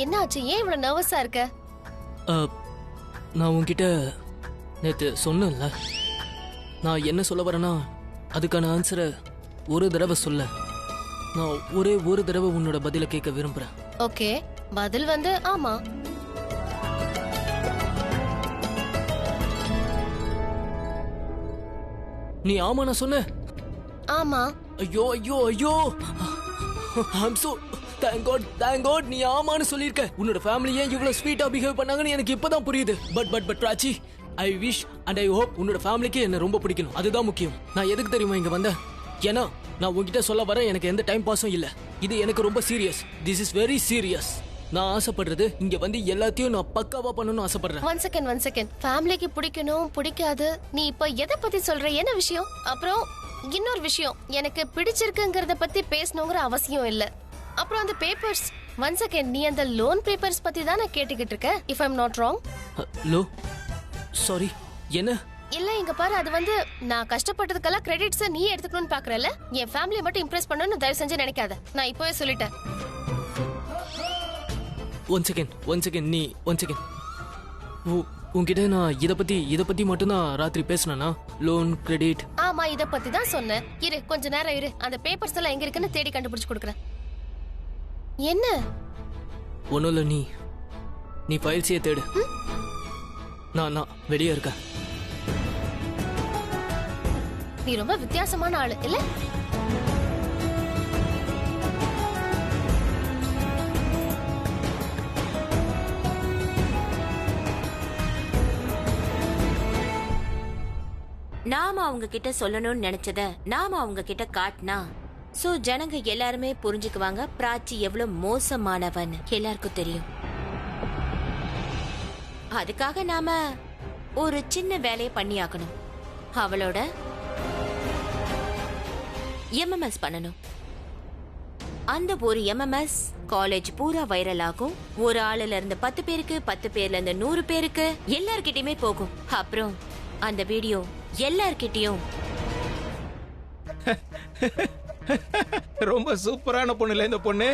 என்னாச்சு? ஏன் இவ்வளவு நர்வஸா இருக்க? நான் உன்கிட்ட நேத்து சொன்னேன்ல, நான் என்ன சொல்ல வரேன்னா அதுக்கான ஆன்சரை ஒரு தடவை சொல்ல. நான் ஒரே ஒரு தடவை உன்னோட பதில கேட்க விரும்புறேன். ஓகே, பதில் வந்து ஆமா. நீ ஆமா நான் சொன்ன? ஆமா. ஐயோ ஐயோ ஐயோ, ஐம் சோ தேங்க் காட் நீ ஆமான்னு சொல்லிருக்க. உன்னோட ஃபேமிலி ஏன் இவ்வளவு ஸ்வீட்டா பிஹேவ் பண்ணாங்கன்னு எனக்கு இப்பதான் புரியுது. But Rachi, I wish and I hope உன்னோட ஃபேமிலிக்கு என்ன ரொம்ப பிடிக்கணும். அதுதான் முக்கியம். நான் எதுக்கு தெரியுமா இங்க வந்தேன்? ஏன்னா நான் உங்ககிட்ட சொல்ல வரேன், எனக்கு எந்த டைம் பாஸும் இல்ல. இது எனக்கு ரொம்ப serious. This is very serious. நான் ஆசைப்படுறது இங்க வந்து எல்லாத்தையும் நான் பக்காவா பண்ணணும்னு ஆசைப்படுறேன். One second. ஃபேமிலிக்கு பிடிக்கணும் பிடிக்காது, நீ இப்ப எதை பத்தி சொல்ற? என்ன விஷயம்? அப்புறம் இன்னொரு விஷயம், எனக்கு பிடிச்சிருக்குங்கறத பத்தி பேசணுங்கிற அவசியம் இல்ல. அப்புறம் அந்த பேப்பர்ஸ், ஒன் செகண்ட், நீ அந்த லோன் பேப்பர்ஸ் பத்தி தான் நான் கேட்டுக்கிட்டு இருக்க. If I am not wrong. Low sorry, என்ன? இல்ல, இங்க பாரு, அது வந்து நான் கஷ்டப்பட்டதுக்கெல்லாம் கிரெடிட்ஸ் நீ எடுத்துக்கணும்னு பாக்குறல. என் ஃபேமிலியை மட்டும் இம்ப்ரெஸ் பண்ணணும்னு தயவு செஞ்சு நினைக்காத. நான் இப்பவே சொல்லிட்டேன். ஒன் செகண்ட் நீ ஒன் செகண்ட். உன்கிட்ட நான் இத பத்தி மட்டும் தான் ராத்திரி பேசினா? Loan credit? ஆமா, இத பத்தி தான் சொன்னேன். இரு, கொஞ்ச நேரம் இரு. அந்த பேப்பர்ஸ் எல்லாம் எங்க இருக்குன்னு தேடி கண்டுபிடிச்சு கொடுக்குறேன். என்ன? ஒன்னும் இல்ல, நீ ஃபைல்ஸையே தேடு. நான் வெளியே இருக்கேன். நீ ரொம்ப வித்தியாசமான ஆளு இல்ல? நாம அவங்க கிட்ட சொல்லணும்னு நினைச்சத நாம அவங்க கிட்ட காட்டினா சோ ஜனங்க எல்லாருமே புரிஞ்சுக்குவாங்க பிராச்சி எவ்வளவு மோசமானவன் எல்லாருக்கும் தெரியும். அதுக்காக நாம ஒரு சின்ன வேலையை பண்ணியாக்கணும். அவளோட எம்எம்எஸ் பண்ணணும். அந்த ஒரு எம்எம்எஸ் காலேஜ் பூரா வைரல் ஆகும். ஒரு ஆளுல இருந்து 10 பேருக்கு, 10 பேர்ல இருந்து 100 பேருக்கு, எல்லார்கிட்டயுமே போகும். அப்புறம் அந்த வீடியோ எல்லார்கிட்டயும். ரொம்ப சூப்பரான பொண்ணுல இந்த பொண்ணு.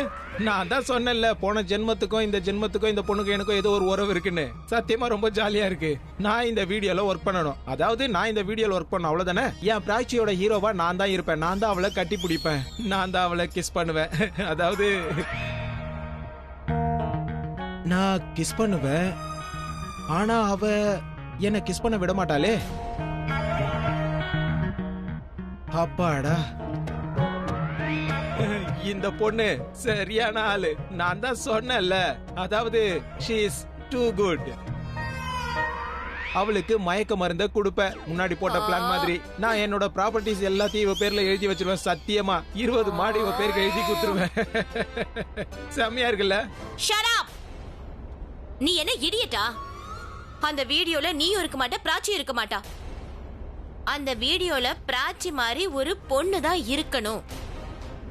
நான் தான் சொன்னேன்ல, போன ஜென்மத்துக்கும் இந்த ஜென்மத்துக்கும் இந்த பொண்ணுக்கும் எனக்கும் ஏதோ ஒரு உறவு இருக்குன்னு. சத்தியமா ரொம்ப ஜாலியா இருக்கு. நான் இந்த வீடியோல ஒர்க் பண்ணணும். அதாவது நான் இந்த வீடியோல ஒர்க் பண்ணணும், அவ்வளவுதானே? என் பிராச்சியோட ஹீரோவா நான் தான் இருப்பேன். நான் தான் அவளை கட்டி பிடிப்பேன். நான் தான் அவளை கிஸ் பண்ணுவேன். அதாவது நான் கிஸ் பண்ணுவேன், ஆனா அவ என்ன கிஸ் பண்ண விட மாட்டாளே. அப்பாடா, இந்த பொண்ணு சரியான ஆளு. நான் தான் சொன்னேன்ல, அதாவது she is too good. அவளுக்கு மயக்க மருந்த கொடுப்பேன் முன்னாடி போட்ட பிளான் மாதிரி. நான் என்னோட ப்ராப்பர்ட்டிஸ் எல்லாத்தையும் இவ பேர்ல எழுதி வச்சிருவேன். சத்தியமா 20 மாடி இவ பேருக்கு எழுதி கொடுத்துருவேன். செம்மையா இருக்குல்ல? Shut up! நீ என்ன இடியட்டா? அந்த வீடியோல நீயும் இருக்க மாட்ட, பிராச்சி இருக்க மாட்டா. அந்த வீடியோல பிராச்சி மாதிரி ஒரு பொண்ணு தான் இருக்கணும்.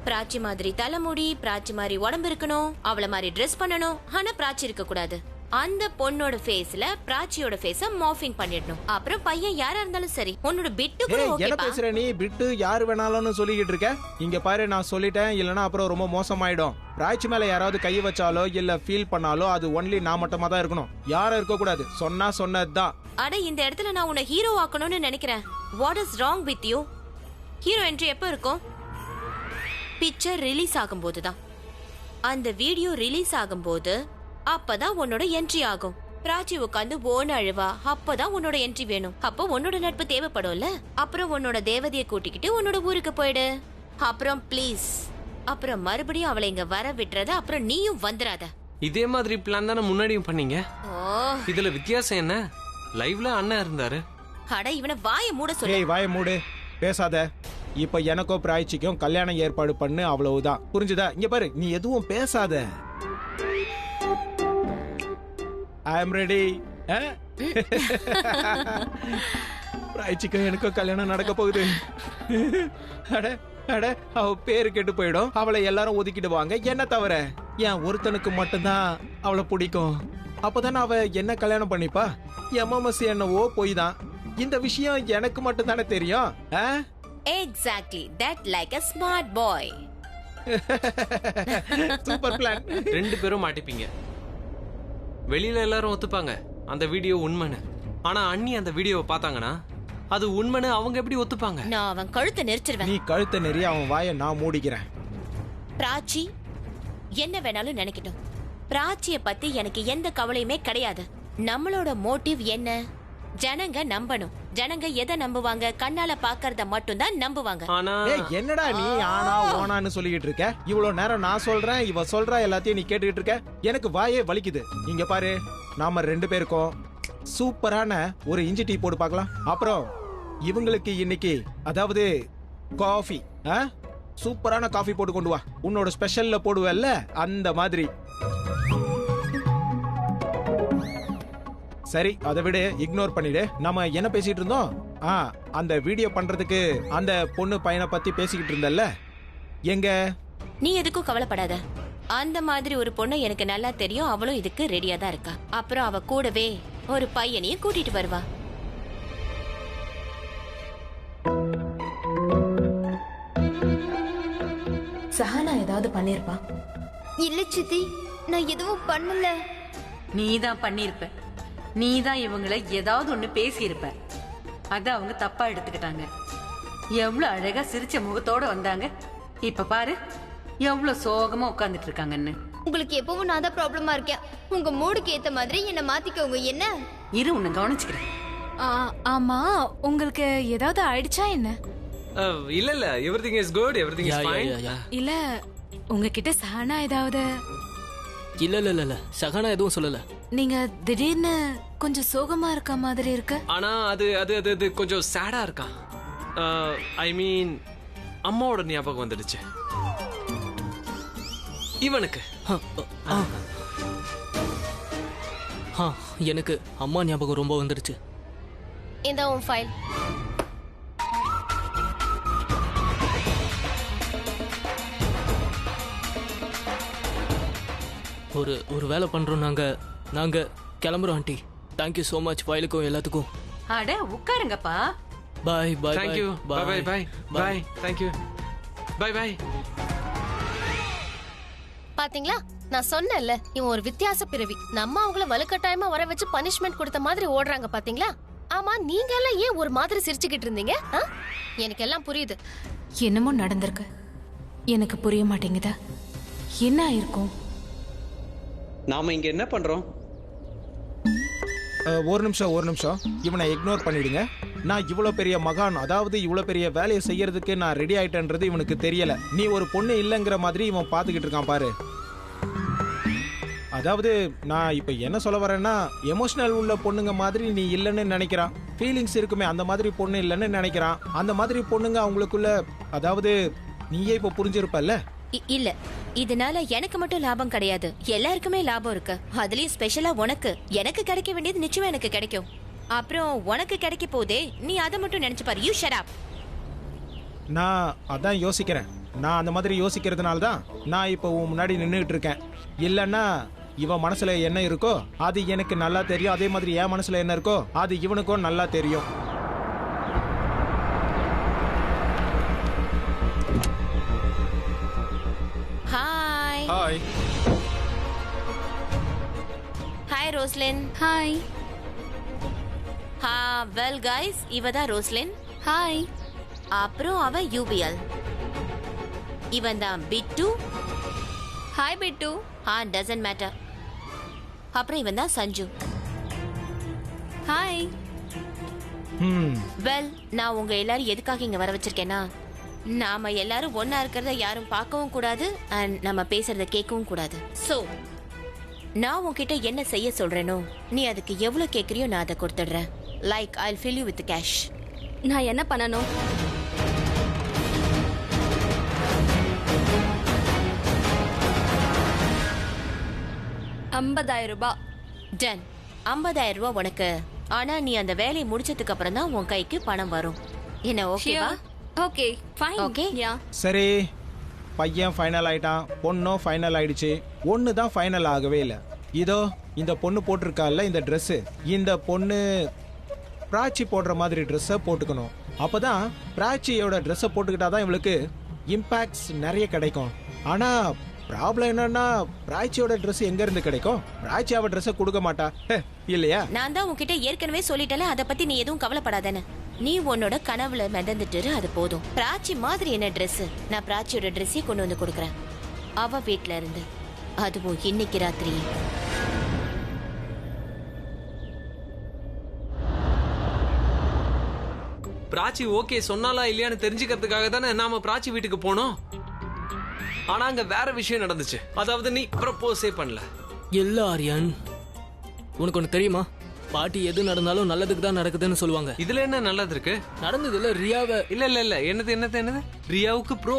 பிராச்சி மாதிரி தலைமுடி, பிராச்சி மாதிரி உடம்பு இருக்கணும், அவள மாதிரி ட்ரெஸ் பண்ணணும். ஆனா பிராச்சி இருக்க கூடாது. அந்த பொண்ணோட ஃபேஸ்ல பிராச்சியோட ஃபேஸ மார்ஃபிங் பண்ணிடணும். அப்புறம் பையன் யாரா இருந்தாலும் சரி, உன்னோட பிட்டு கூட ஓகேப்பா. என்ன பேசுற நீ? பிட்டு யார் வேணாலும்னு சொல்லிக்கிட்டு இருக்க? இங்க பாரு, நான் சொல்லிட்டேன், இல்லனா அப்புறம் ரொம்ப மோசமாயிடும். பிராச்சி மேல யாராவது கை வச்சாலோ இல்ல ஃபீல் பண்ணாலோ அது ஒன்லி நான் மட்டுமா தான் இருக்கணும். யாரும் இருக்க கூடாது. சொன்னா சொன்னதுதான். அட, இந்த இடத்துல நான் உன்னை ஹீரோ ஆக்கணும்னு நினைக்கிறேன். What is wrong with you? Hero entry எப்ப இருக்கும்? பிக்சர் ரிலீஸ் ஆகும்போது தான். அந்த வீடியோ ரிலீஸ் ஆகும்போது அப்பதான் உன்னோட என்ட்ரி ஆகும். பிராச்சி உட்காந்து ஓன அழுவா, அப்பதான் உன்னோட என்ட்ரி வேணும். அப்போ உன்னோட நட்பு தேவைப்படும்ல. அப்புறம் உன்னோட தேவதையை கூட்டிக்கிட்டு உன்னோட ஊருக்கு போயிடு. அப்புறம் ப்ளீஸ், அப்புறம் மறுபடியும் அவளை இங்க வர விட்டுறத. அப்புறம் நீயும் வந்துடாத. இதே மாதிரி பிளான் தானே முன்னாடியும் பண்ணீங்க. இதுல வித்தியாசம் என்ன? லைவ்ல அண்ணா இருந்தாரு. அட, இவனை வாயை மூட சொல்லு. ஏய், வாயை மூடு, பேசாத. இப்ப எனக்கும் பிராய்ச்சிக்கும் கல்யாணம் ஏற்பாடு பண்ணு, அவ்வளவுதான். புரிஞ்சுதா? இங்க பாரு, நீ எதுவும் பேசாத. ஐ அம் ரெடி. பிராய்ச்சிக்கும் எனக்கும் கல்யாணம் நடக்க போகுது. அட அட, அவ பேரு கெட்டு போயிடும். அவளை எல்லாரும் ஒதுக்கிடுவாங்க, என்ன தவிர. ஏன் ஒருத்தனுக்கு மட்டும்தான் அவளை பிடிக்கும். அப்பதானே அவ என்ன கல்யாணம் பண்ணிப்பா. எம்எம்எஸ் என்னவோ போய் தான். இந்த விஷயம் எனக்கு மட்டும் தானே தெரியும். Exactly, that like a smart boy. Super plan. 2 பேரும் மாட்டிப்பீங்க. வெளியில எல்லாரும் ஒத்துப்பாங்க அந்த வீடியோ உண்மைன்னு. ஆனா அண்ணி அந்த வீடியோவை பார்த்தாங்கன்னா அது உண்மைன்னு அவங்க எப்படி ஒத்துப்பாங்க? நான் அவன் கழுத்தை நெரிச்சிருவேன். நீ கழுத்தை நெறி அவன் வாயை நான் மூடிக்கிறேன். பிராச்சி என்ன வேணாலும் நினைக்கட்டும். பிராச்சிய பத்தி எனக்கு எந்த கவலையுமே கிடையாது. நம்மளோட மோட்டிவ் என்ன? ஜனங்க நம்பணும். ஜனங்க எதை நம்புவாங்க? கண்ணால பாக்கறத மட்டும் தான் நம்புவாங்க. ஆனா ஏய் என்னடா நீ ஆனா ஓனான்னு சொல்லிக்கிட்டு இருக்க? இவ்வளவு நேரம் நான் சொல்றேன், இவ சொல்றா, எல்லாத்தையும் நீ கேட்டுக்கிட்டு இருக்க. எனக்கு வாயே வலிக்குது. இங்க பாரு, நாம 2 பேருக்கும் சூப்பரான ஒரு இஞ்சி டீ போட்டு பார்க்கலாம். அப்புறம் இவங்களுக்கு இன்னைக்கு அதாவது காஃபி, சூப்பரான காஃபி போட்டு கொண்டு வா. உன்னோட ஸ்பெஷல்ல போடுவல்ல அந்த மாதிரி. சரி, அதை விட இக்னோர் பண்ணிடு. நம்ம என்ன பேசிட்டு இருந்தோம்? அந்த வீடியோ பண்றதுக்கு அந்த பொண்ணு பையனை பத்தி பேசிக்கிட்டு இருந்தல்ல, எங்க? நீ எதுக்கும் கவலைப்படாத. அந்த மாதிரி ஒரு பொண்ணு எனக்கு நல்லா தெரியும். அவளும் இதுக்கு ரெடியா தான் இருக்கா. அப்புறம் அவ கூடவே ஒரு பையனையும் கூட்டிட்டு வருவா. சஹானா ஏதாவது பண்ணிருப்பா? இல்ல சித்தி, நான் எதுவும் பண்ணல. நீதான் பண்ணிருப்ப. நீதான் இவங்கள ஏதாவது ஒண்ணு பேசியிருப்ப. அத அவங்க தப்பா எடுத்துக்கிட்டாங்க. எவ்வளவு அழகா சிரிச்ச முகத்தோட வந்தாங்க. இப்ப பாரு எவ்வளவு சோகமா உட்கார்ந்துட்டு இருக்காங்கன்னு. உங்களுக்கு எப்பவும் நான் தான் ப்ராப்ளமா இருக்கேன். உங்க மூடுக்கு ஏத்த மாதிரி என்ன மாத்திக்கோங்க. என்ன? இரு, உன்னை கவனிச்சுக்கிறேன். ஆமா, உங்களுக்கு ஏதாவது ஆயிடுச்சா என்ன? இல்ல இல்ல, everything is good, everything is fine. இல்ல உங்ககிட்ட சஹானா ஏதாவது? இல்ல இல்ல இல்ல இல்ல, சஹானா எதுவும் சொல்லல. நீங்க திடீர்னு கொஞ்சம் சோகமா இருக்க மாதிரி இருக்கு. ஆனா அது அது அது அது கொஞ்சம் சேடா இருக்கா. ஐ மீன் அம்மாவோட ஞாபகம் வந்துடுச்சு இவனுக்கு. எனக்கு அம்மா ஞாபகம் ரொம்ப வந்துடுச்சு. இந்த உன் ஃபைல். ஒரு வேலை பண்றோம். நாங்க கிளம்புறோம் ஆண்டி. தேங்க்யூ ஸோ மச் ஃபைலுக்கும் எல்லாத்துக்கும். அட உட்காருங்கப்பா. பாய் பாய். Thank you. Bye bye bye. Bye. Thank you. Bye bye. பாத்தீங்களா, நான் சொன்னேன்ல இவன் ஒரு வித்தியாச பிறவி. நம்ம அவங்கள வலுக்கட்டாயமா வர வச்சு பனிஷ்மெண்ட் கொடுத்த மாதிரி ஓடுறாங்க பாத்தீங்களா? ஆமா, நீங்க எல்லாம் ஏன் ஒரு மாதிரி சிரிச்சுக்கிட்டு இருந்தீங்க? எனக்கு எல்லாம் புரியுது. என்னமோ நடந்திருக்கு, எனக்கு புரிய மாட்டேங்குதா. என்ன ஆயிருக்கும்? நாம இங்க என்ன பண்றோம்? ஒரு நிமிஷம், இவனை இக்னோர் பண்ணிடுங்க. நான் இவ்வளவு பெரிய மகான், அதாவது இவ்வளவு பெரிய வேலையை செய்யறதுக்கு நான் ரெடி ஆயிட்டேன்றது இவனுக்கு தெரியல. நீ ஒரு பொண்ணு இல்லைங்கிற மாதிரி இவன் பாத்துக்கிட்டு இருக்கான் பாரு. அதாவது நான் இப்ப என்ன சொல்ல வரேன்னா, எமோஷனல் உள்ள பொண்ணுங்க மாதிரி நீ இல்லைன்னு நினைக்கிறான். ஃபீலிங்ஸ் இருக்குமே, அந்த மாதிரி பொண்ணு இல்லைன்னு நினைக்கிறான். அந்த மாதிரி பொண்ணுங்க அவங்களுக்குள்ள, அதாவது நீயே இப்ப புரிஞ்சிருப்பல்ல. இல்ல, இதனால எனக்கு மட்டும் லாபம் கிடையாது, எல்லாருக்குமே லாபம் இருக்கு. அதுலயும் ஸ்பெஷலா உனக்கு. எனக்கு கிடைக்க வேண்டியது நிச்சயமா எனக்கு கிடைக்கும். அப்புறம் உனக்கு கிடைக்க போதே, நீ அதை மட்டும் நினைச்சு பாரு. You shut up. நான் அதான் யோசிக்கிறேன். நான் அந்த மாதிரி யோசிக்கிறதுனால தான் நான் இப்போ உன் முன்னாடி நின்றுட்டு இருக்கேன். இல்லைன்னா இவன் மனசுல என்ன இருக்கோ அது எனக்கு நல்லா தெரியும். அதே மாதிரி என் மனசுல என்ன இருக்கோ அது இவனுக்கும் நல்லா தெரியும். Hi. Hi. Hi Roslin. Hi. Well guys, இவ தான் ரோஸ்லின். ஹாய். அப்புறம் அவ யூபிஎல். இவன் தான் Bittu. Hi Bittu. Doesn't matter. அப்புறம் இவன் தான் சஞ்சு. ஹாய். வெல், நான் உங்க எல்லாரும் எதுக்காக இங்க வர வச்சிருக்கேன்னா, நாம எல்லாரும் ஒன்னா இருக்கிறத யாரும் பார்க்கவும் கூடாது, அண்ட் நம்ம பேசுறத கேட்கவும் கூடாது. சோ நான் உன்கிட்ட என்ன செய்ய சொல்றேனோ நீ அதுக்கு எவ்வளவு கேக்குறியோ நான் அதை கொடுத்துடுறேன். Like I'll fill you with cash. நான் என்ன பண்ணணும்? $50,000. டன். 50,000 ரூபாய் உனக்கு. ஆனா நீ அந்த வேலையை முடிச்சதுக்கு அப்புறம் தான் உன் கைக்கு பணம் வரும். என்ன ஓகேவா? Okay fine. ஓகே. யா. சரி, பையன் ஃபைனல் ஆயிட்டான், பொண்ணும் ஃபைனல் ஆயிடுச்சு. ஒன்று தான் ஃபைனல் ஆகவே இல்லை. இதோ இந்த பொண்ணு போட்டிருக்கால இந்த ட்ரெஸ்ஸு, இந்த பொண்ணு பிராச்சி போடுற மாதிரி ட்ரெஸ்ஸை போட்டுக்கணும். அப்போதான் பிராச்சியோட ட்ரெஸ்ஸை போட்டுக்கிட்டா தான் இவளுக்கு இம்பேக்ட்ஸ் நிறைய கிடைக்கும். ஆனால் ப்ராப்ளம் என்னன்னா பிராச்சியோட ட்ரெஸ் எங்க இருந்து கிடைக்கும்? பிராச்சி அவ ட்ரெஸ்ஸை கொடுக்க மாட்டா இல்லையா? நான் தான் உன்கிட்ட ஏற்கனவே சொல்லிட்டல, அதை பத்தி நீ எதுவும் கவலைப்படாதானே. நீ உன்னோட கனவுல மிதந்துட்டு அது போதும். பிராச்சி மாதிரி என்ன ட்ரெஸ், நான் பிராச்சியோட ட்ரெஸ்ஸே கொண்டு வந்து கொடுக்குறேன் அவ வீட்ல இருந்து, அதுவும் இன்னைக்கு ராத்திரியே. பிராச்சி ஓகே சொன்னாலா இல்லையான்னு தெரிஞ்சுக்கிறதுக்காக தானே நாம பிராச்சி வீட்டுக்கு போனோம். ஆனா அங்க வேற விஷயம் நடந்துச்சு. அதாவது நீ ப்ரப்போஸே பண்ணல. இல்ல ஆரியன், உனக்கு ஒண்ணு தெரியுமா? பாட்டி எது நடந்தாலும் நல்லதுக்கு தான் நடக்குதுன்னு சொல்லுவாங்க. இதுல என்ன நல்லது இருக்கு? நடந்தது இல்ல ரியாவை. இல்ல என்னது ரியாவுக்கு ப்ரோ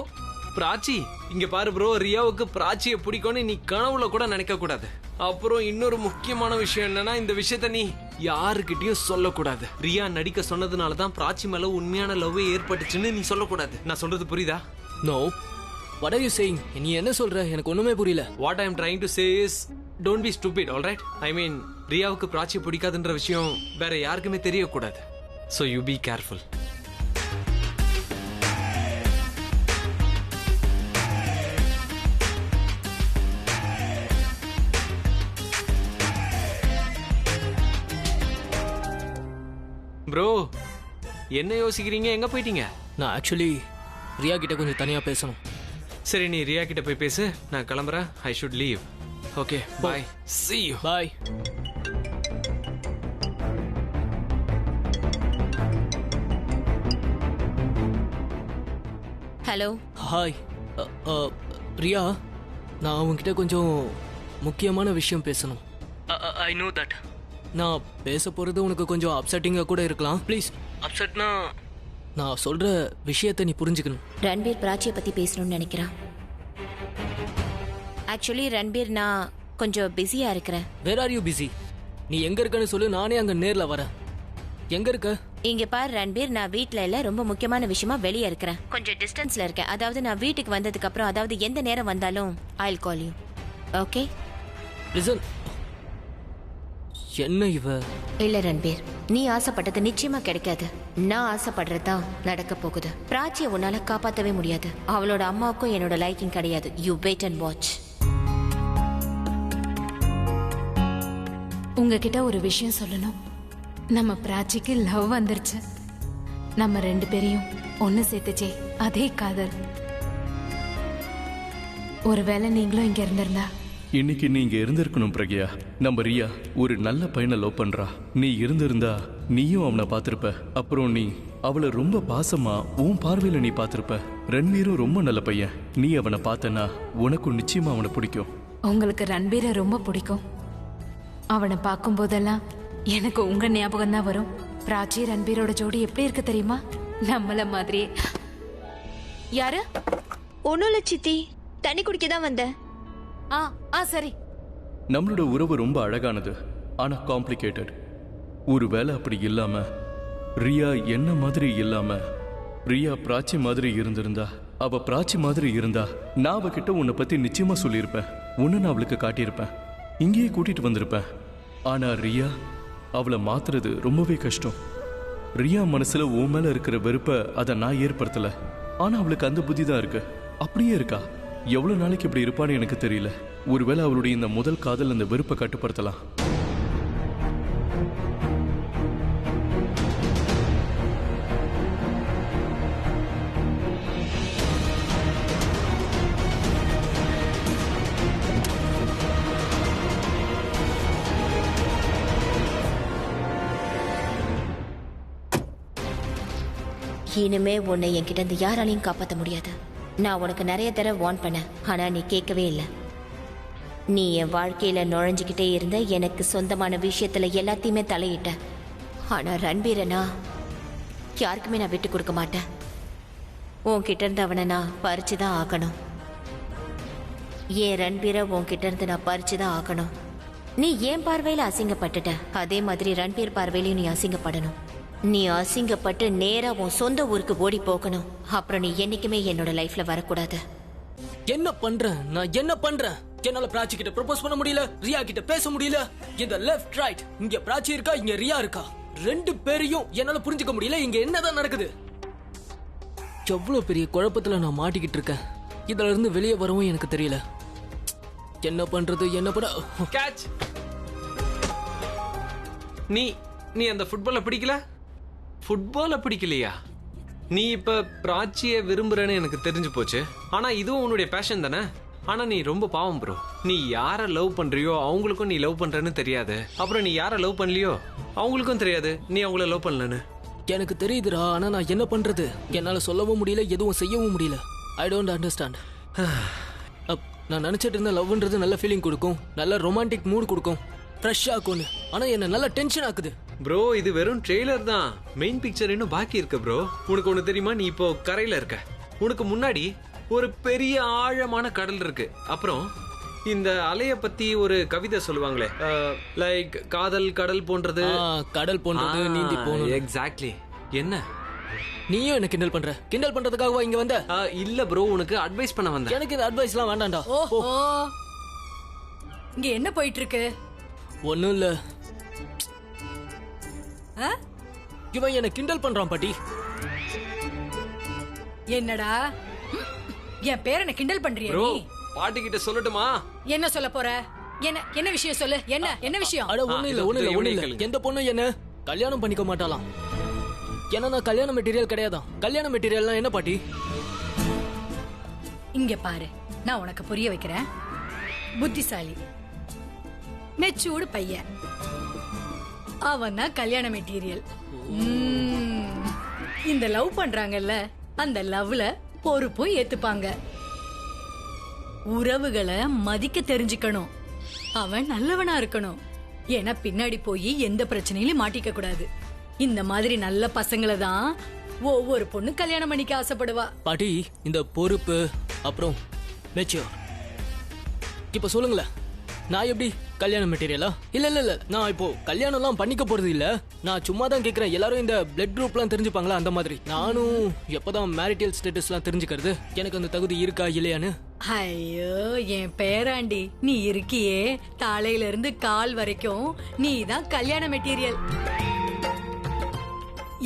பிராச்சி. இங்க பாரு ப்ரோ, ரியாவுக்கு பிராச்சியை பிடிக்கும்னு நீ கனவுல கூட நினைக்க கூடாது. அப்புறம் இன்னொரு முக்கியமான விஷயம் என்னன்னா, இந்த விஷயத்த நீ யாருக்கிட்டயும் சொல்லக்கூடாது. ரியா நடிக்க சொன்னதுனாலதான் பிராச்சி மேல உண்மையான லவ் ஏற்பட்டுச்சுன்னு நீ சொல்லக்கூடாது. நான் சொல்றது புரியுதா? No, what are you saying? நீ என்ன சொல்ற? எனக்கு ஒண்ணுமே புரியல. What I am trying to say is don't be stupid, all right? I mean, ரியாவுக்கு Prachi பிடிக்காதுன்ற விஷயம் வேற யாருக்குமே தெரியக்கூடாது. So you be careful. Bro, என்ன யோசிக்கிறீங்க? எங்க போயிட்டீங்க? நான் ஆக்சுவலி ரியா கிட்ட கொஞ்சம் தனியா பேசணும். சரி, நீ ரியா கிட்ட போய் பேசு. நான் கிளம்புறேன். I should leave. Okay, bye. See you. Bye. Hello. Hi Riya, நான் உன்கிட்ட கொஞ்சம் முக்கியமான விஷயம் பேசணும். ஐ நோ தட் நான் பேச போறது உனக்கு கொஞ்சம் அப்செட்டிங்கா கூட இருக்கலாம். ப்ளீஸ், அப்செட்னா நான் சொல்ற விஷயத்தை நீ புரிஞ்சுக்கணும். ரன்பீர் பிராச்சியை பத்தி பேசணும்னு நினைக்கிறான். ஆக்சுவலி ரன்பீர், நான் கொஞ்சம் பிஸியா இருக்கிறேன். Where are you busy? நீ எங்க இருக்கன்னு சொல்லு, நானே அங்க நேர்ல வரேன். எங்க இருக்க? இங்க பாரு ரன்பீர், நான் வீட்ல இல்ல, ரொம்ப முக்கியமான விஷயமா வெளியே இருக்கிறேன். கொஞ்சம் டிஸ்டன்ஸ்ல இருக்கேன். அதாவது நான் வீட்டுக்கு வந்ததுக்கு அப்புறம், அதாவது எந்த நேரம் வந்தாலும் I'll call you. Okay? Listen. என்ன இவ? இல்ல ரன்பீர், நீ ஆசைப்பட்டது நிச்சயமா கிடைக்காது. நான் ஆசைப்படுறதா நடக்க போகுது. பிராச்சியை உன்னால காப்பாத்தவே முடியாது. அவளோட அம்மாவுக்கும் என்னோட லைக்கிங் கிடையாது. You wait and watch. உங்ககிட்ட ஒரு விஷயம் சொல்லணும். நம்ம பிராச்சிக்கு லவ் வந்துருச்சு. நம்ம 2 பேரையும் ஒன்னு சேர்த்துச்சே அதே காதல். ஒருவேளை நீங்களும் இங்க இருந்திருந்தா. இன்னைக்கு நீங்க இருந்திருக்கணும் பிரக்யா. நம்ம ரியா ஒரு நல்ல பையனை லவ் பண்றா. நீ இருந்திருந்தா நீயும் அவனை பார்த்திருப்ப. அப்புறம் நீ அவளை ரொம்ப பாசமா உன் பார்வையில நீ பார்த்திருப்ப. ரன்பீரும் ரொம்ப நல்ல பையன். நீ அவனை பார்த்தனா உனக்கும் நிச்சயமா அவனை பிடிக்கும். உங்களுக்கு ரன்பீரை ரொம்ப பிடிக்கும். அவனை பார்க்கும் போதெல்லாம் எனக்கு உங்க ஞாபகம் தான் வரும். பிராச்சி ரன்பீரோட ஜோடி எப்படி இருக்கு தெரியுமா? நம்மள மாதிரியே. யாரு? ஒண்ணும் இல்ல சித்தி, தண்ணி குடிக்க தான் வந்தேன். சரி. நம்மளோட உறவு ரொம்ப அழகானது, ஆனா காம்ப்ளிகேட்டட். ஒருவேளை அப்படி இல்லாம, ரியா என்ன மாதிரி இல்லாம, ரியா பிராச்சி மாதிரி இருந்திருந்தா, அவ பிராச்சி மாதிரி இருந்தா, நான் அவகிட்ட உன்னை பத்தி நிச்சயமா சொல்லியிருப்பேன். உன்னை நான் அவளுக்கு காட்டியிருப்பேன், இங்கேயே கூட்டிட்டு வந்திருப்பேன். ஆனா ரியா, அவளை மாத்துறது ரொம்பவே கஷ்டம். ரியா மனசுல உன் மேல இருக்கிற வெறுப்பை அதை நான் ஏற்படுத்தல. ஆனா அவளுக்கு அந்த புத்தி தான் இருக்கு. அப்படியே இருக்கா. எவ்வளவு நாளைக்கு இப்படி இருப்பான்னு எனக்கு தெரியல. ஒருவேளை அவளுடைய இந்த முதல் காதல் அந்த வெறுப்பை கட்டுப்படுத்தலாம். இனிமே உன்னை என்கிட்ட இருந்து யாராலையும் காப்பாற்ற முடியாது. நான் உனக்கு நிறைய தடவை வார்ன் பண்ணேன், ஆனா நீ கேட்கவே இல்லை. நீ என் வாழ்க்கையில நுழைஞ்சுக்கிட்டே இருந்த, எனக்கு சொந்தமான விஷயத்துல எல்லாத்தையுமே தலையிட்ட. ஆனா ரன்பீரனா யாருக்குமே நான் விட்டு கொடுக்க மாட்டேன். உன்கிட்ட இருந்து அவனை நான் பறிச்சுதான் ஆகணும். ஏன் ரன்பீரை உன்கிட்ட இருந்து நான் பறிச்சுதான் ஆகணும். நீ என் பார்வையில அசிங்கப்பட்டுட்ட, அதே மாதிரி ரன்பீர் பார்வையிலையும் நீ அசிங்கப்படணும். நீ அசிங்கப்பட்டு நேரா உன் சொந்த ஊருக்கு ஓடி போகணும். அப்புறம் நீ என்னைக்குமே என்னோட லைஃப்ல வரக்கூடாது. என்ன பண்றேன் நான்? என்ன பண்றேன்? என்னால பிராச்சி கிட்ட ப்ரொபோஸ் பண்ண முடியல, ரியா கிட்ட பேச முடியல. இந்த லெஃப்ட் ரைட், இங்க பிராச்சி இருக்கா, இங்க ரியா இருக்கா. 2 பேரையும் என்னால புரிஞ்சுக்க முடியல. இங்க என்னதான் நடக்குது? எவ்வளவு பெரிய குழப்பத்துல நான் மாட்டிக்கிட்டு இருக்கேன். இதுல இருந்து வெளியே வரவும் எனக்கு தெரியல. என்ன பண்றது என்ன பண்ண கேட்ச். நீ நீ அந்த ஃபுட்பாலை பிடிக்கல? ஃபுட்பாலை பிடிக்கலையா? நீ இப்ப பிராச்சிய விரும்புறேன்னு எனக்கு தெரிஞ்சு போச்சு. ஆனா இதுவும் உன்னுடைய பேஷன் தானே? ஆனா நீ ரொம்ப பாவம் ப்ரோ. நீ யார லவ் பண்றியோ அவங்களுக்கும் நீ லவ் பண்றேன்னு தெரியாது. அப்புறம் நீ யார லவ் பண்ணலையோ அவங்களுக்கும் தெரியாது நீ அவங்கள லவ் பண்ணலன்னு. எனக்கு தெரியுதுடா, ஆனா நான் என்ன பண்றது? என்னால சொல்லவும் முடியல, எதுவும் செய்யவும் முடியல. I don't understand. நான் நினைச்சிட்டு இருந்த லவ்ன்றது நல்ல ஃபீலிங் கொடுக்கும், நல்ல ரொமான்டிக் மூட் கொடுக்கும், ஃப்ரெஷ்ஷா இருக்கும்னு. ஆனா என்ன நல்ல டென்ஷன் ஆக்குது. ப்ரோ இது வெறும் ட்ரெய்லர் தான். மெயின் பிக்சர் இன்னும் பாக்கி இருக்கு ப்ரோ. உனக்கு ஒண்ணு தெரியுமா? நீ இப்போ கரையில இருக்க. உனக்கு முன்னாடி ஒரு பெரிய ஆழமான கடல் இருக்கு. அப்புறம் இந்த அலைய பத்தி ஒரு கவிதை சொல்லுவாங்களே, லைக் காதல் கடல் போன்றது, கடல் போன்றது நீந்தி போகணும். எக்ஸாக்ட்லி. என்ன நீயும் என்ன கிண்டல் பண்ற? கிண்டல் பண்றதுக்காகவா இங்க வந்த? இல்ல ப்ரோ, உனக்கு அட்வைஸ் பண்ண வந்தேன். எனக்கு இந்த அட்வைஸ்லாம் வேண்டாம்டா. ஓஹோ, இங்க என்ன போயிட்டு இருக்கு? ஒண்ணும் இல்ல. இவன் என்ன கிண்டல் பண்றான் பாட்டி. என்னடா என் பேரனை கிண்டல் பண்றியா ப்ரோ? நீ? பாட்டி கிட்ட சொல்லட்டுமா? என்ன சொல்ல போற? என்ன விஷயம் சொல்லு. என்ன விஷயம்? அட ஒண்ணு இல்ல. எந்த பொண்ணும் என்ன கல்யாணம் பண்ணிக்க மாட்டாளாம். ஏன்னா நான் கல்யாண மெட்டீரியல் கிடையாதான். கல்யாண மெட்டீரியல்னா என்ன பாட்டி? இங்க பாரு, நான் உனக்கு புரிய வைக்கிறேன். புத்திசாலி மெச்சூர்டு பையன், அவன் தான் கல்யாண மெட்டீரியல். இந்த லவ் பண்றாங்கல்ல, அந்த லவ்ல பொறுப்பும் ஏத்துப்பாங்க. உறவுகளை மதிக்க தெரிஞ்சுக்கணும். அவன் நல்லவனா இருக்கணும். ஏன்னா பின்னாடி போய் எந்த பிரச்சனையிலும் மாட்டிக்க கூடாது. இந்த மாதிரி நல்ல பசங்களை தான் ஒவ்வொரு பொண்ணு கல்யாணம் பண்ணிக்க ஆசைப்படுவா. பாட்டி இந்த பொறுப்பு அப்புறம் மெச்சூர், இப்ப சொல்லுங்களேன், நான் எப்படி கல்யாண மெட்டீரியலா? இல்ல நான் இப்போ கல்யாணம் எல்லாம் பண்ணிக்க போறது இல்ல. நான் சும்மா தான் கேக்குறேன். எல்லாரும் இந்த பிளட் குரூப் எல்லாம் தெரிஞ்சுப்பாங்களா அந்த மாதிரி. நானும் எப்பதான் மேரிட்டல் ஸ்டேட்டஸ் எல்லாம் தெரிஞ்சுக்கிறது, எனக்கு அந்த தகுதி இருக்கா இல்லையான்னு. ஐயோ என் பேராண்டி, நீ இருக்கியே, தலையில இருந்து கால் வரைக்கும் நீ தான் கல்யாண மெட்டீரியல்.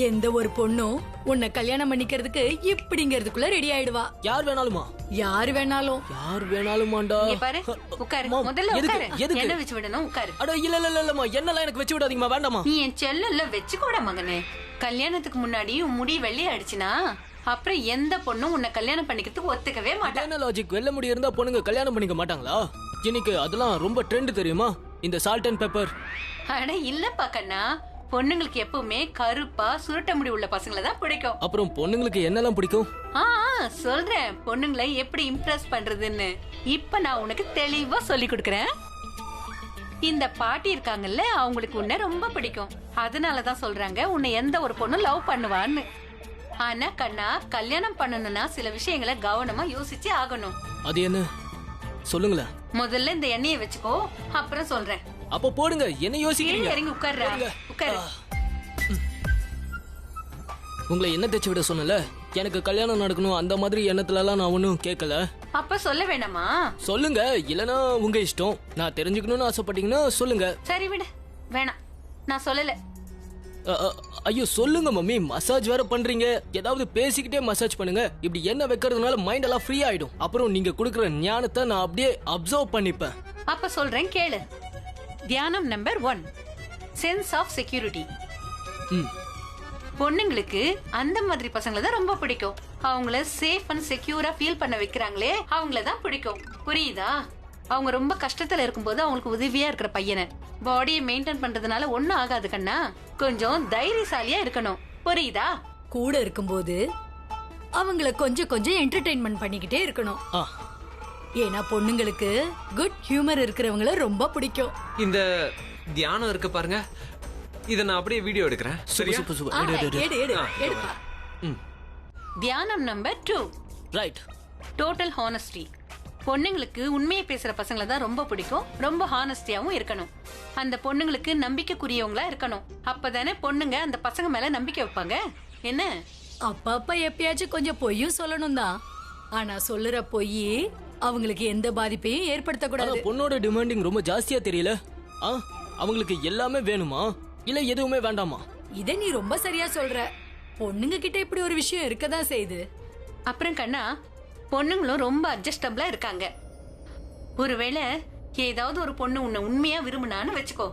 எந்த ஒரு பொண்ணும் உன்னை கல்யாணம் பண்ணிக்கிறதுக்கு இப்படிங்கிறதுக்குள்ள ரெடி ஆயிடுவா. யார் வேணாலுமா? யார் வேணாலும். யார் வேணாலுமாண்டா? பாரு, உட்காரு. முதல்ல உட்காரு. என்ன வச்சு விடணும்? உட்காரு. அட இல்லம்மா, என்னெல்லாம் எனக்கு வச்சு விடாதீங்கம்மா, வேண்டாமா. நீ என் செல்ல வச்சு கூட மகனே. கல்யாணத்துக்கு முன்னாடி உன் முடி வெள்ளை அடிச்சுனா அப்புறம் எந்த பொண்ணும் உன்னை கல்யாணம் பண்ணிக்கிறதுக்கு ஒத்துக்கவே மாட்டாங்க. என்ன லாஜிக்? வெள்ள முடி இருந்தா பொண்ணுங்க கல்யாணம் பண்ணிக்க மாட்டாங்களா? இன்னைக்கு அதெல்லாம் ரொம்ப ட்ரெண்ட் தெரியுமா, இந்த சால்ட் அண்ட் பெப்பர். அட இல்லப்பா கண்ணா, பொண்ணுங்களுக்கு எப்பவுமே கருப்பா சுருட்ட முடி உள்ள பசங்களை தான் பிடிக்கும். அப்புறம் பொண்ணுங்களுக்கு என்னெல்லாம் பிடிக்கும்? சொல்றேன், பொண்ணுங்களை எப்படி இம்ப்ரெஸ் பண்றதுன்னு இப்ப நான் உனக்கு தெளிவா சொல்லி கொடுக்கறேன். இந்த பாட்டி இருக்காங்கல்ல, அவங்களுக்கு உன்னை ரொம்ப பிடிக்கும். அதனாலதான் சொல்றாங்க உன்னை எந்த ஒரு பொண்ணும் லவ் பண்ணுவான்னு. ஆனா கண்ணா, கல்யாணம் பண்ணணும்னா சில விஷயங்களை கவனமா யோசிச்சு ஆகணும். அது என்ன சொல்லுங்களேன். முதல்ல இந்த எண்ணெயை வச்சுக்கோ, அப்புறம் சொல்றேன். அப்ப போடுங்க. என்ன யோசிக்கிறீங்க? இறங்கி உட்கார்றா. உட்காரு. உங்களை என்ன தேய்ச்சி விட சொன்னல? எனக்கு கல்யாணம் நடக்கணும் அந்த மாதிரி எண்ணத்துல எல்லாம் நான் ஒன்னும் கேட்கல. அப்ப சொல்ல வேண்டாமா? சொல்லுங்க, இல்லனா உங்க இஷ்டம். நான் தெரிஞ்சுக்கணும்னு ஆசைப்பட்டீங்கன்னா சொல்லுங்க. சரி விடு, வேணாம், நான் சொல்லல. ஐயோ சொல்லுங்க மம்மி, மசாஜ் வேற பண்றீங்க. ஏதாவது பேசிக்கிட்டே மசாஜ் பண்ணுங்க. இப்படி என்ன வைக்கிறதுனால மைண்ட் எல்லாம் ஃப்ரீ ஆயிடும். அப்புறம் நீங்க கொடுக்குற ஞானத்தை நான் அப்படியே அப்சர்வ் பண்ணிப்பேன். அப்ப சொல்றேன் கேளு. தியானம் நம்பர் 1, சென்ஸ் ஆஃப் செக்யூரிட்டி. பொண்ணுங்களுக்கு அந்த மாதிரி பசங்களை தான் ரொம்ப பிடிக்கும். அவங்கள சேஃப் அண்ட் செக்யூரா ஃபீல் பண்ண வைக்கிறாங்களே, அவங்கள தான் பிடிக்கும். புரியுதா? அவங்க ரொம்ப கஷ்டத்துல இருக்கும்போது அவங்களுக்கு உதவியா இருக்கிற பையனை பாடியை மெயின்டைன் பண்றதுனால ஒண்ணும் ஆகாது கண்ணா. கொஞ்சம் தைரியசாலியா இருக்கணும். புரியுதா? கூட இருக்கும்போது அவங்கள கொஞ்சம் என்டர்டெயின்மெண்ட் பண்ணிக்கிட்டே இருக்கணும். ஏன்னா பொண்ணுங்களுக்கு குட் ஹியூமர் இருக்கிறவங்கள ரொம்ப பிடிக்கும். இந்த தியானம் இருக்கு பாருங்க, இத நான் அப்படியே வீடியோ எடுக்கிறேன். சரியா? எடுப்பா. தியானம் நம்பர் 2, ரைட், டோட்டல் ஹானஸ்டி. பொண்ணுங்களுக்கு உண்மையை பேசுற பசங்களை தான் ரொம்ப பிடிக்கும். ரொம்ப ஹானஸ்டியாவும் இருக்கணும். அந்த பொண்ணுங்களுக்கு நம்பிக்கைக்குரியவங்களா இருக்கணும். அப்பதானே பொண்ணுங்க அந்த பசங்க மேல நம்பிக்கை வைப்பாங்க. என்ன? அப்பப்ப எப்பயாச்சும் கொஞ்சம் பொய்யும் சொல்லணும் தான். ஆனா சொல்லுற பொய் அவங்களுக்கு எந்த பாதிப்பையும் ஏற்படுத்தக்கூடாது. பொண்ணோட டிமாண்டிங் ரொம்ப ஜாஸ்தியா தெரியல. அவங்களுக்கு எல்லாமே வேணுமா இல்ல எதுவுமே வேண்டாமா? இத நீ ரொம்ப சரியா சொல்ற. பொண்ணுங்க கிட்ட இப்படி ஒரு விஷயம் இருக்கதான் செய்யுது. அப்புறம் கண்ணா, பொண்ணுங்களும் ரொம்ப அட்ஜஸ்டபிளா இருக்காங்க. ஒருவேளை ஏதாவது ஒரு பொண்ணு உன்னை உண்மையா விரும்புனான்னு வச்சுக்கோ,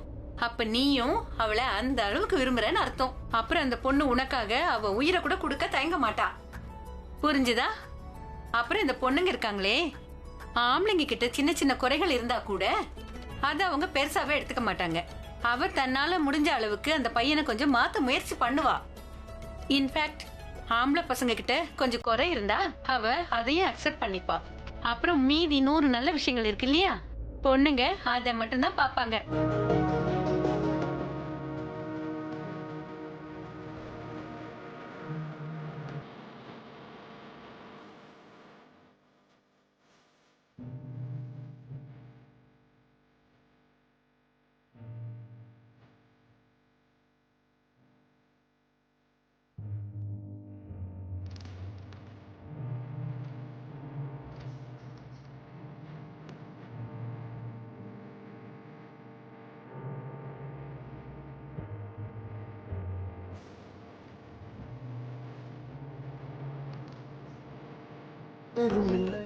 அப்ப நீயும் அவளை அந்த அளவுக்கு விரும்புறன்னு அர்த்தம். அப்புறம் அந்த பொண்ணு உனக்காக அவ உயிரை கூட கொடுக்க தயங்க மாட்டா. புரிஞ்சுதா? அப்புறம் இந்த பொண்ணுங்க இருக்காங்களே, ஆம்பளைங்க கிட்ட சின்ன சின்ன குறைகள் இருந்தா கூட அதை அவங்க பெருசாவே எடுத்துக்க மாட்டாங்க. அவ தன்னால முடிஞ்ச அளவுக்கு அந்த பையனை கொஞ்சம் மாத்த முயற்சி பண்ணுவா. இன்ஃபேக்ட் ஆம்பளை பசங்க கிட்ட கொஞ்சம் குறை இருந்தா அவ அதையும் அக்செப்ட் பண்ணிப்பா. அப்புறம் மீதி 100 நல்ல விஷயங்கள் இருக்கு இல்லையா, பொண்ணுங்க அதை மட்டும்தான் பாப்பாங்க. யாரும் இல்லை.